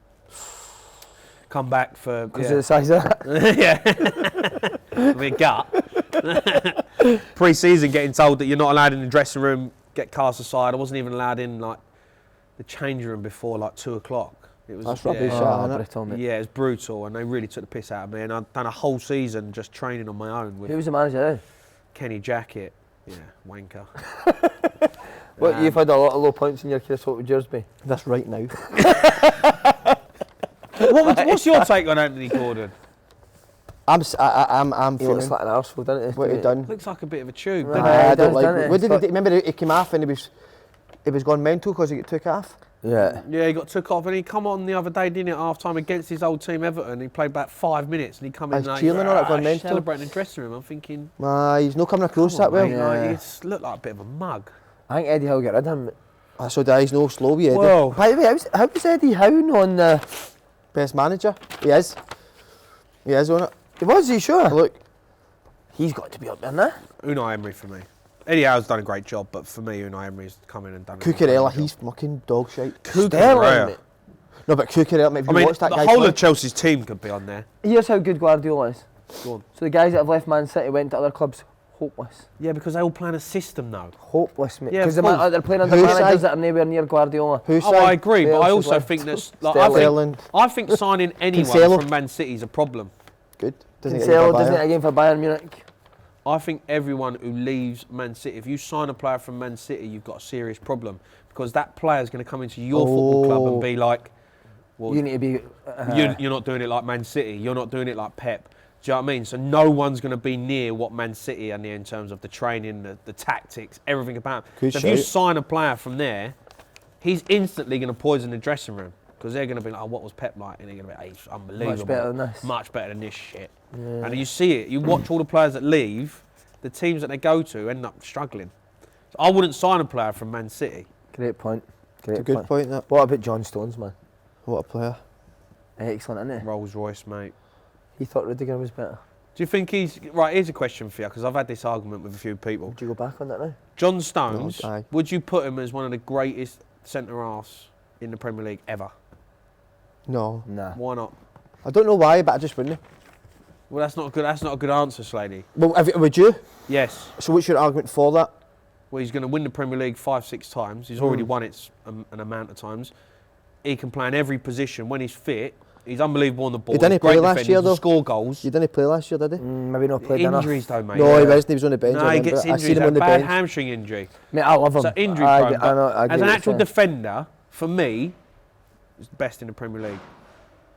Come back for... Because of the size of that? Yeah. With a gut. Pre-season getting told that you're not allowed in the dressing room, get cast aside. I wasn't even allowed in like the changing room before like 2 o'clock. It was, That's rubbish, brutal, mate. yeah, it was brutal and they really took the piss out of me and I'd done a whole season just training on my own with Who was the manager then? Kenny Jackett. Yeah, wanker. Well, you've had a lot of low points in your career, so what would yours be? That's right now. What's your take on Anthony Gordon? I'm He looks feeling like an arsehole, doesn't he? what he done. Looks like a bit of a tube, Right. doesn't it? I he don't does, like doesn't it. he? What did But- he remember he came off and he was gone mental because he took it off? Yeah. Yeah, he got took off and he come on the other day, didn't he, at half time against his old team Everton. He played about 5 minutes and he come in He's like cheering on it, gone mental. celebrating in the dressing room. I'm thinking, He's not coming across that well. mate, Yeah. like, he's looked like a bit of a mug. I think Eddie Howe get rid of him. So he's no slow, yeah. Well, By the way, how was Eddie Howe on the... Best manager. He is. He is on it. Was he sure? Look, He's got to be up there now. Unai Emery for me. Eddie Howe's done a great job, but for me, Unai Emery's come in and done a Cucurella, great he's fucking dog shite. Sterling, Cucurella. mate. No, but Cucurella, mate, if I you mean, watch that the guy whole play, of Chelsea's team could be on there. Here's how good Guardiola is. Go on. So the guys that have left Man City went to other clubs, hopeless. Yeah, because they all play in a system now. Hopeless, mate. Yeah, Because of course. they're playing under Who's managers side? that are nowhere near Guardiola. who's Oh, I agree, Who but I else also has left? think that's... Sterling. I think signing anyone Cancelo. from Man City is a problem. Good. Doesn't get Cancelo into doesn't Bayern. get a game for Bayern Munich. I think everyone who leaves Man City, if you sign a player from Man City, you've got a serious problem because that player is going to come into your football club and be like, well, You need to be... you're not doing it like Man City, you're not doing it like Pep. Do you know what I mean? So no one's going to be near what Man City are near in terms of the training, the tactics, everything about him. So if you sign a player from there, he's instantly going to poison the dressing room. Because they're going to be like, oh, what was Pep like? And they're going to be, hey, it's unbelievable. Much better than this. Much better than this shit. Yeah. And you see it. You watch all the players that leave, the teams that they go to end up struggling. So I wouldn't sign a player from Man City. Great point. It's a good point, that. What about John Stones, man? What a player. Excellent, isn't he? Rolls Royce, mate. He thought Rudiger was better. Do you think he's... Right, here's a question for you, because I've had this argument with a few people. Would you go back on that now? John Stones, No, would you put him as one of the greatest centre-halves in the Premier League ever? No. Nah. Why not? I don't know why, but I just wouldn't. Well, that's not a good answer, Slaney. Well, would you? Yes. So what's your argument for that? Well, he's going to win the Premier League 5-6 times. He's already won it an amount of times. He can play in every position when he's fit. He's unbelievable on the ball. He didn't play last year, though. Score goals. He didn't play last year, did he? Maybe not played enough. Injuries, though, mate. No, he wasn't. He was on the bench. No, he gets I injuries. seen him on the bad bench. hamstring injury. Mate, I love him. So injury prone. I As an actual defender, defender, for me, he's the best in the Premier League.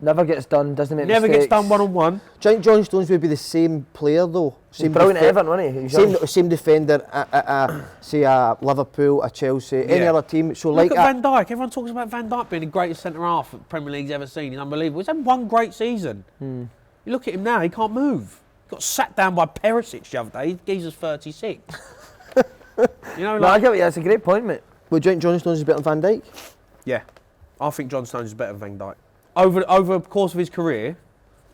never gets done, doesn't make Never mistakes. gets done one-on-one. Do you think John Stones would be the same player, though? He's brilliant at Everton, wasn't he? He was young. Same defender at say, a Liverpool, a Chelsea, any Yeah. other team. So Look like at Van Dijk. Everyone talks about Van Dijk being the greatest centre-half the Premier League's ever seen. He's unbelievable. He's had one great season. You look at him now, he can't move. He got sat down by Perisic the other day. He's 36. You know, No, I like... get what you. That's a great point, mate. would you think John Stones is better than Van Dijk? Yeah. I think John Stones is better than Van Dijk. Over the course of his career,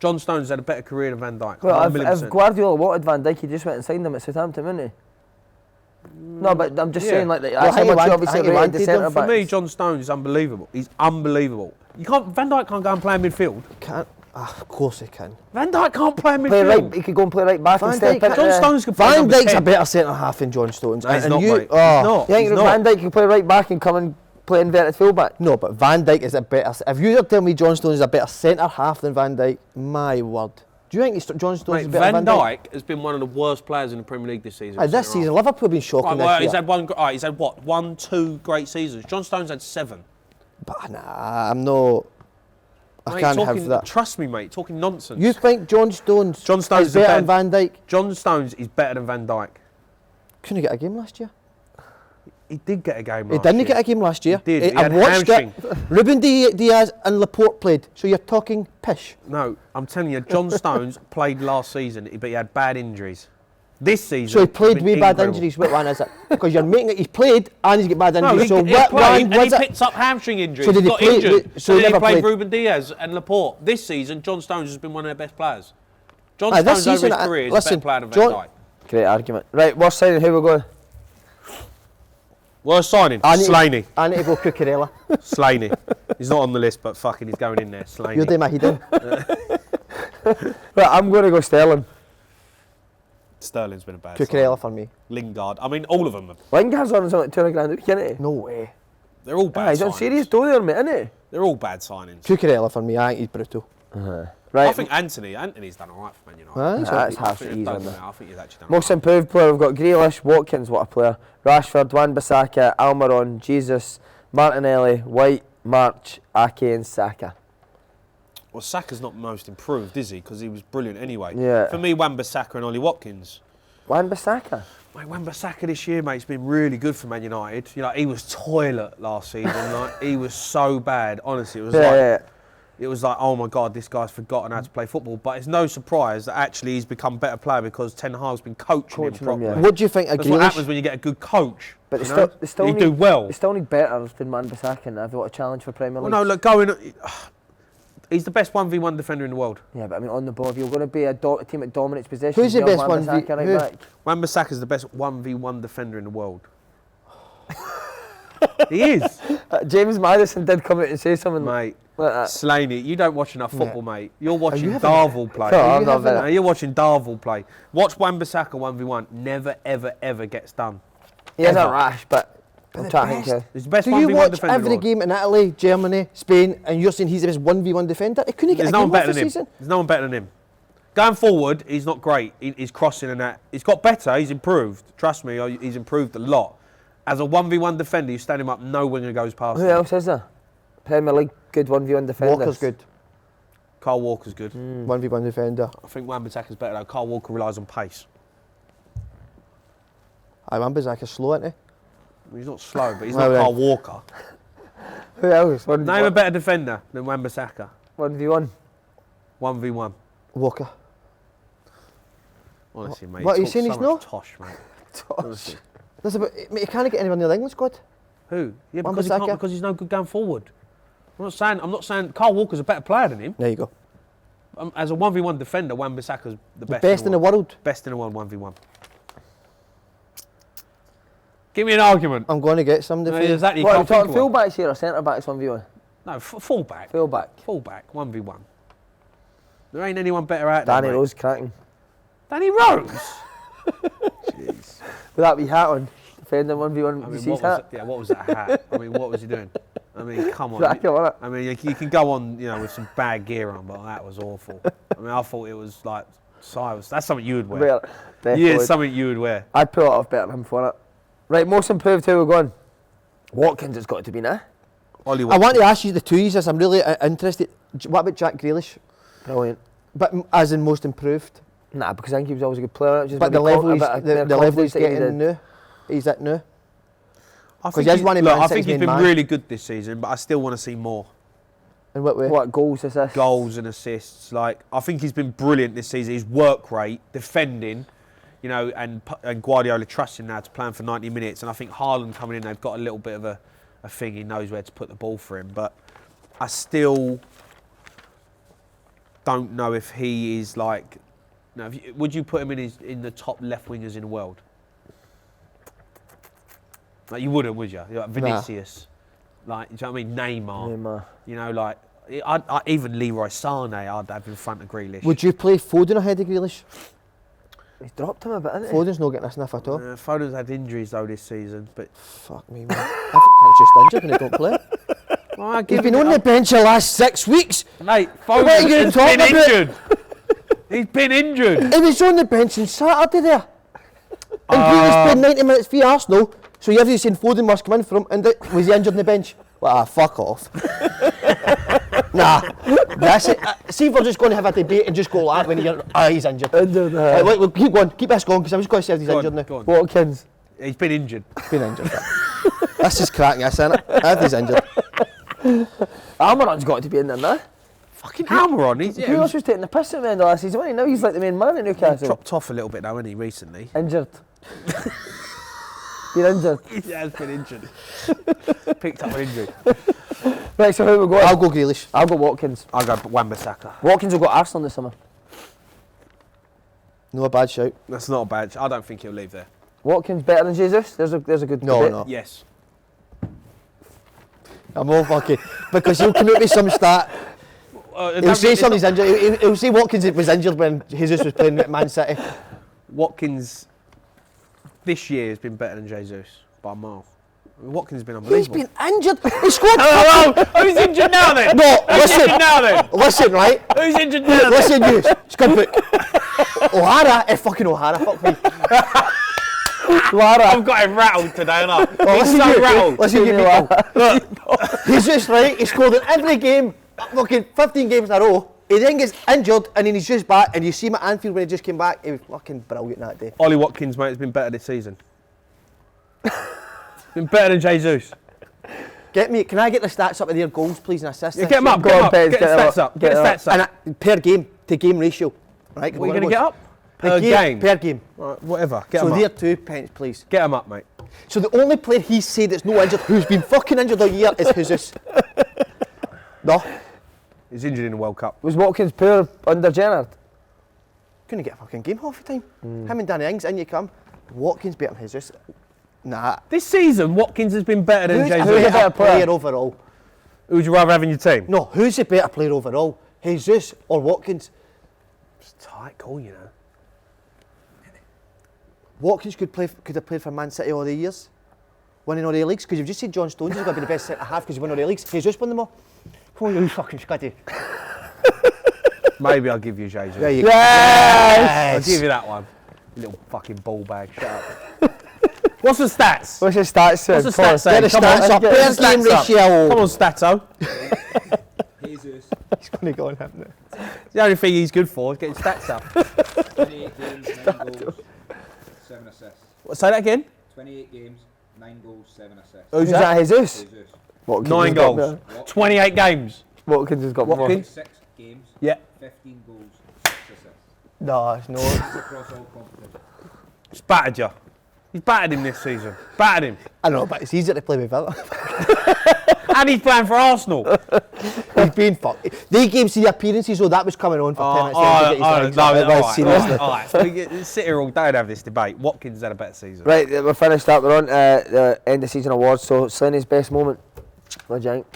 John Stones had a better career than Van Dijk. Well, if Guardiola wanted Van Dijk, he just went and signed him at Southampton, didn't he? No, but I'm just saying, like, that's how much he obviously rated the centre For me, backs. John Stones is unbelievable. He's unbelievable. Van Dijk can't go and play in midfield. Can't. Of course he can. Van Dijk can't play in Play midfield. right, he could go and play right back Van and step Dijk- in. John Stones could play Van number Dijk's 10. a better centre half than John Stones. No, he's And not, you, mate. oh, He's not. You think He's not. Van Dijk can play right back and come and play inverted fullback? No, but Van Dijk is a better. If you tell me John Stones is a better centre half than Van Dijk, my word. Do you think John Stones is Mate, better Van than Van Dijk? Dijk has been one of the worst players in the Premier League this season. This centre season, half. Liverpool have been shocking Right, this well, year. he's had what? 1-2 great seasons. John Stones had 7. But nah, I'm not. I Mate, can't talking, have that. Trust me, mate. Talking nonsense. You think John Stones Stones is is a better than Van Dijk? John Stones is better than Van Dijk. Couldn't get a game last year. He did get a game He last didn't year. get a game last year. He did. He I had watched hamstring. it. Ruben Diaz and Laporte played. So you're talking pish. No, I'm telling you, John Stones played last season, but he had bad injuries. This season, So he played he's with been bad incredible. injuries. Which one is it? Because you're making it. He's played and he's got bad No, injuries. he, so he what played one and was he it? picked up hamstring injuries. So did he he got play- injured. so So he then he never played played? Ruben Diaz and Laporte. This season, John Stones has been one of their best players. John Aye, this Stones over season, his career is a listen, better player than John- Van Dijk. Great argument. Right, worst signing, who we going? Worst signing? Slaney. I need to go Cucurella. Slaney. He's not on the list, but fucking he's going in there. Slaney. You're doing my head in. Right, I'm going to go Sterling. Sterling's been a bad Cucurella for me. Lingard. I mean, all of them. Lingard's on something like 200 grand a week, isn't he? No way. They're all bad He's on signings. serious dough there, mate, isn't They're all bad signings. Cucurella for me. I think he's brutal. he? Right, I think Anthony's done all right for Man United. Aye, he's that's alright. half I the think ease he's on done- there. I think he's actually done Most all right. improved player, we've got Grealish, Watkins, what a player. Rashford, Wan-Bissaka, Almiron, Jesus, Martinelli, White, March, Ake and Saka. Well, Saka's not most improved, is he? Because he was brilliant anyway. Yeah. For me, Wan-Bissaka and Ollie Watkins. Wan-Bissaka? Mate, Wan-Bissaka this year, mate, has been really good for Man United. You know, he was toilet last season. Like, he was so bad. Honestly, it was like, oh my God, this guy's forgotten how to play football. But it's no surprise that actually he's become a better player because Ten Hag's been coaching him properly. yeah. What do you think of That's what happens Grealish? when you get a good coach. But you they know? still You need, do well. They still need better than Wan-Bissaka and have got a challenge for Premier Well, League. no, look, going. He's the best 1v1 defender in the world. Yeah, but I mean, on the ball, if you're going to be a team that dominates possession, Who's the you have best Wan-Bissaka 1v? right Who? back. Wan-Bissaka's the best 1v1 defender in the world. He is. James Maddison did come out and say something Mate, like that. Slaney, you don't watch enough football, mate. You're watching having Darvel play. No, I'm not having very- No, you're watching Darvel play. Watch Wan-Bissaka 1v1. Never, ever, ever gets done. He isn't Ever. rash, but I'm the trying to best. think. He's the best Do 1v1 you watch defender in the every world. game in Italy, Germany, Spain, and you're saying he's the best 1v1 defender? He couldn't get There's a no game one last better than him. season. There's no one better than him. Going forward, he's not great. He's crossing and that. He's got better. He's improved. Trust me, he's improved a lot. As a 1v1 defender, you stand him up, no winger goes past Who him. else is there? Premier League good 1v1 defenders. Walker's good. Kyle Walker's good. 1v1 defender. I think Wan-Bissaka's better though. Kyle Walker relies on pace. I remember Wan-Bissaka's slow, isn't he? He's not slow, but he's not Kyle Walker. Who else? Name a better defender than Wan-Bissaka. 1v1. 1v1. Walker. Honestly, mate. What, are you talks saying so he's much not? Tosh, mate. Tosh. That's about, mate, he can't get anywhere near the England squad. Who? Yeah, because, he Wan-Bissaka. can't, because he's no good going forward. I'm not saying Kyle Walker's a better player than him. There you go. As a 1v1 defender, Wan-Bissaka's the best. Best in the world. Best in the world, 1v1. Give me an argument. I'm going to get somebody. No, exactly. You What, are can't we talking think of one. full-backs here or centre-backs 1v1? No, full-back. Full-back. Full-back, 1v1. There ain't anyone better out there, Danny mate. Rose cracking. Danny Rose? Jeez. With that wee hat on, defending 1v1 I mean, VC's hat. what was that hat? I mean, what was he doing? I mean, come on. Exactly, wasn't it? I mean, you can go on, with some bad gear on, but that was awful. I mean, I thought it was like Cyrus. That's something you would wear. Yeah, it's something you would wear. I'd pull it off better than him for it. Right, most improved, who we're going? Watkins has got to be now. Ollie I Watkins. want to ask you the two years. I'm really interested. What about Jack Grealish? Brilliant. But as in most improved. Nah, because I think he was always a good player. Just But the maybe level he's, a bit of the level he's confidence that he getting needed. now. He's at now. I 'Cause think he has he's, one in look, Man I think City's he's been main man. really good this season, but I still want to see more. In what way? What, goals, assists? Goals and assists. Like, I think he's been brilliant this season. His work rate, defending, and Guardiola trusts him now to play him for 90 minutes. And I think Haaland coming in, they've got a little bit of a thing. He knows where to put the ball for him. But I still don't know if he is like. Would you put him in the top left wingers in the world? Like, you wouldn't, would you? Like Vinicius, like, do you know what I mean? Neymar. Like, I even Leroy Sane, I'd have in front of Grealish. Would you play Foden ahead of Grealish? He's dropped him a bit, hasn't he? Foden's not getting a sniff at all. Foden's had injuries though this season, but Fuck me, man. I think he's just injured and he don't play. well, He's been on the bench the last 6 weeks. mate. What are you gonna Foden's talk been about? injured. He's been injured. He was on the bench on Saturday there. And Grealish played 90 minutes for Arsenal. So you have saying Foden must come in for him, and was he injured in the bench? Well, fuck off. Nah, that's it. See if we're just going to have a debate and just go like that when you're, he's injured. We'll keep going, keep this going, because I'm just going to say he's injured now. Go on. Watkins. He's been injured. Been injured. That's just cracking us, isn't it? If he's injured. Almiron's got to be in there now. Fucking Almiron. Who else was taking the piss at the end of last season? Wasn't he? Now he's like the main man in Newcastle. Dropped off a little bit now, hasn't he, recently? Injured. Been injured. He has been injured. Picked up an injury. Right, so who we going? I'll go Grealish. I'll go Watkins. I'll go Wan-Bissaka. Watkins will go Arsenal this summer. No, a bad shout. That's not a bad. I don't think he'll leave there. Watkins better than Jesus? There's a good No, debate. no. Yes. I'm all fucking... Because he'll come out with some stat. He'll say somebody's injured. He'll say Watkins was injured when Jesus was playing at Man City. Watkins this year has been better than Jesus by a mile. I mean, Watkins has been unbelievable. He's been injured. He scored... Who's injured now then? No, Who's listen. injured now then? Listen, right? Who's injured now then? Listen, you. Scud book. O'Hara. Fucking O'Hara. Fuck me. Lara. I've got him rattled today, and Oh, he's listen, so you. rattled. Listen, you people. He's just right. He scored in every game. Fucking 15 games in a row. He then gets injured, and then he's just back. And you see him at Anfield when he just came back. He was fucking brilliant that day. Ollie Watkins, mate, has been better this season. Been better than Jesus. Can I get the stats up of their goals, please, and assists? Yeah, get them up, Go get on, them up. Pez, Get the stats up. Get the stats up. And per game to game ratio. Right? What are you going to get up? The Per game? Per game. Right, whatever, get So them they're up. 2 pence, please. Get them up, mate. So the only player he said that's no injured, who's been fucking injured all year, is Jesus. No. He's injured in the World Cup. Was Watkins poor under Gerrard? Couldn't get a fucking game half the time. Him and Danny Ings, in you come. Watkins better than Jesus. Nah. This season, Watkins has been better than Who's Jesus. the Who's a better better player? player overall? Who would you rather have in your team? No, who's the better player overall? Jesus or Watkins? It's a tight call, you know. Watkins could have played for Man City all the years, winning all the leagues. Because you've just seen John Stones is going to be the best centre half because he won all the leagues. He's just won them all. Come on, you fucking scuddy. Maybe I'll give you Jesus. There you go. I'll give you that one. You little fucking ball bag. Shut up. What's the stats? What's his stats? What's the stats say? Get the Come on, stats up. get Per the game stats up. ratio. Come on, Stato. He's Jesus. He's going to go on him now. The only thing he's good for is getting stats up. 28 games, 9 goals, 7 assists. Say that again. 28 games, 9 goals, 7 assists. Who's that? Jesus? Jesus. Watkins 9 has got goals. more. Watkins. 28 games. Watkins has got more. Watkins. 6 games, Yeah. 15 goals, 6 assists. No, it's no. That's across all competitions. He's battered you. He's battered him this season. Battered him. I know, but it's easier to play with Villa. And he's playing for Arsenal. He's been fucked. They gave the appearances, so that was coming on for 10 minutes. Alright. We can sit here all day and have this debate. Watkins had a better season. Right, we're finished up. We're on the end of season awards. So, Slaney's best moment. What do you think?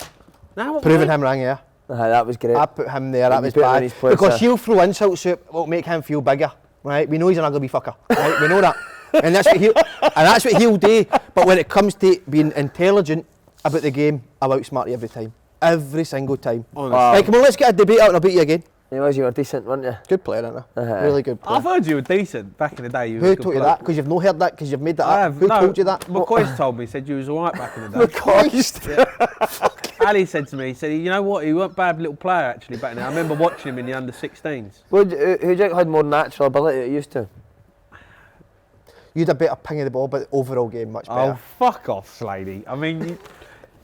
Now what Proving him wrong, yeah. That was great. I put him there, that You was put him in bad. his place, Because he'll throw insults out what will make him feel bigger, right? We know he's an ugly fucker, right? We know that. And that's what he'll do. But when it comes to being intelligent about the game, I'll outsmart you every time. Every single time. Right, come on, let's get a debate out and I'll beat you again. You were decent, weren't you? Good player, isn't he? Really good player. I've heard you were decent back in the day. You was a Who good told you player. that? Because you've not heard that, because you've made that I up. have. Who No, told you that? McCoy's told me, he said you was alright back in the day. McCoy. Ali said to me, he said, you know what, he weren't a bad little player actually back then. I remember watching him in the under-16s. Who do you think had more natural ability than you used to? You had a better ping of the ball, but the overall game much better. Oh, fuck off, Slady. I mean,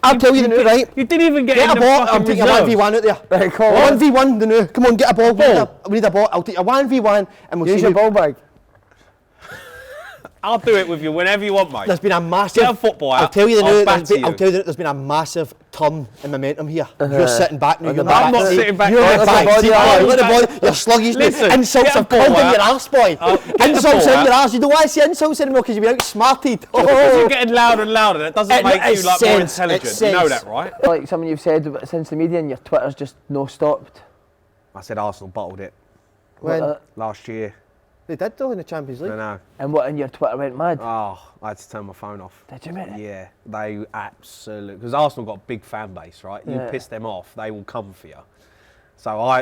I'll tell you the new, right? you didn't even get Get in a the ball, fucking I'll take a reserves. 1v1 out there. Right, come on. 1v1, the new. Come on, get a ball. We need a ball. I'll take a 1v1 and we'll Use see your who- ball bag. I'll do it with you whenever you want, mate. There's been a massive. Get a football out. I'll tell you the I'll new. batter you. I'll tell you that there's been a massive turn in momentum here. You're sitting back now. On You're the I'm back not seat. sitting back. You're there. on the back body, seat, aye. boy. Look at the boy. You're sluggish. Listen, Insults get a have pulled ball in out. your arse, boy. Get the Insults ball in your out. arse. You don't want to see insults anymore because you've been outsmarted. Because you're getting louder and louder. That doesn't It- make you it's like more sense, intelligent. it's You know sense. that, right? Like something you've said since the media and your Twitter's just no stopped. I said Arsenal bottled it When last year. they did though in the Champions League. I know. And what, and your Twitter went mad? Oh, I had to turn my phone off. Did you, mate? Yeah, they absolutely, because Arsenal got a big fan base, right? You Yeah. piss them off, they will come for you. So I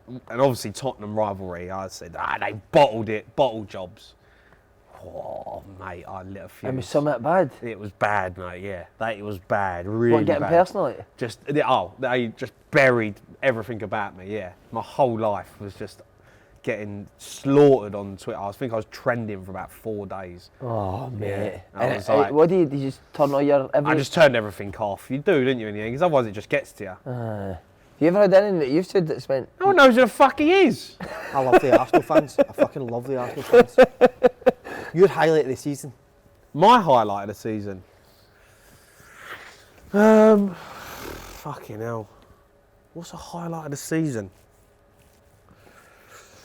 and obviously Tottenham rivalry, I said, they bottled it, bottle jobs. Oh, mate, I lit a fuse. And was some of it bad? It was bad, mate, yeah. It was bad, really What, getting bad. personally? They just buried everything about me, yeah. My whole life was just getting slaughtered on Twitter. I think I was trending for about 4 days. Oh, mate. I And was like- what do you just turn all your I just turned everything off. You do, didn't you, in the end? Because otherwise it just gets to you. Have you ever had anything that you've said that's went? No one knows who the fuck he is. I love the Arsenal fans. I fucking love the Arsenal fans. Your highlight of the season. My highlight of the season. Fucking hell. What's the highlight of the season?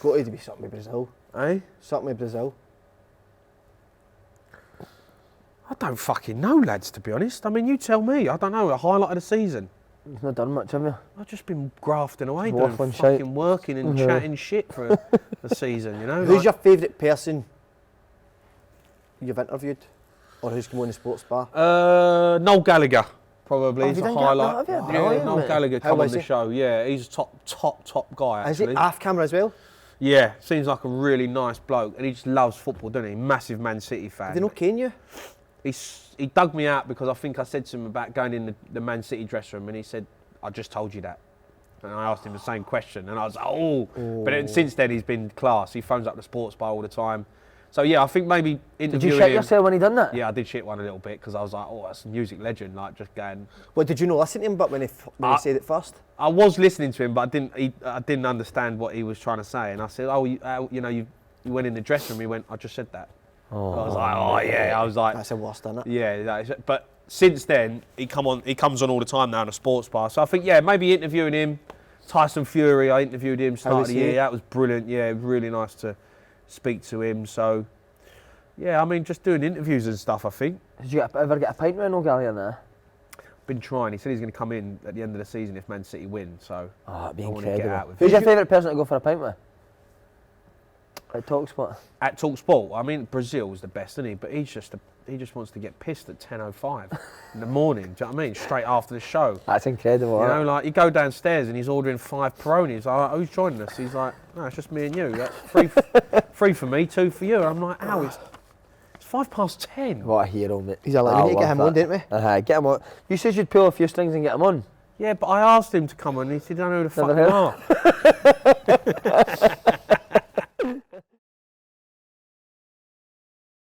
Got to be something with Brazil. Eh? Something with Brazil. I don't fucking know, lads, to be honest. I mean, you tell me. I don't know. A highlight of the season. You've not done much, have you? I've just been grafting away, Just doing waffling fucking shite. working and chatting shit for the season, you know? Who's like- your favourite person you've interviewed? Or who's come on the sports bar? Noel Gallagher, probably, Have is you a done that? highlight. No, have you? Yeah, Brilliant, Noel mate. Gallagher How come on was the he? show. Yeah, he's a top guy, Is he actually. off camera as well? Yeah, seems like a really nice bloke, and he just loves football, doesn't he? Massive Man City fan. They not cane you? He dug me out because I think I said to him about going in the Man City dressing room, and he said, "I just told you that." And I asked him the same question, and I was like, "Oh!" But then, since then, he's been class. He phones up the sports bar all the time. So yeah, I think maybe Did interviewing you shit him. yourself when he done that? Yeah, I did shit one a little bit because I was like, "Oh, that's a music legend!" Like just going. What, did you not listen to him but when he said it first? I was listening to him, but I didn't understand what he was trying to say, and I said, "Oh, you went in the dressing room." He went, "I just said that." Oh, I was like, "Oh yeah." I was like, That's the worst, isn't it? "Yeah." But since then, he comes on all the time now in a sports bar. So I think maybe interviewing him. Tyson Fury, I interviewed him start was of the he? year. That was brilliant. Yeah, it was really nice to speak to him. So yeah, I mean, just doing interviews and stuff. I think. Did you ever get a pint with Noel Gallagher there? Been trying. He said he's going to come in at the end of the season if Man City win. So Oh, it'd be I want to get incredible. out with Who's him. your favourite person to go for a pint with? At TalkSport. At TalkSport, I mean, Brazil's the best, isn't he? But he just wants to get pissed at 10:05 in the morning. Do you know what I mean? Straight after the show. That's incredible. You know, like you go downstairs and he's ordering 5 Peronis. I'm like, "Who's joining us?" He's like, "No, it's just me and you. That's three for me, 2 for you." I'm like, "How? It's 10:05." What a hero, mate. He's a legend. We need to get him on, didn't we? Get him on. You said you'd pull a few strings and get him on. Yeah, but I asked him to come on and he said, I don't know who the fuck Never you are.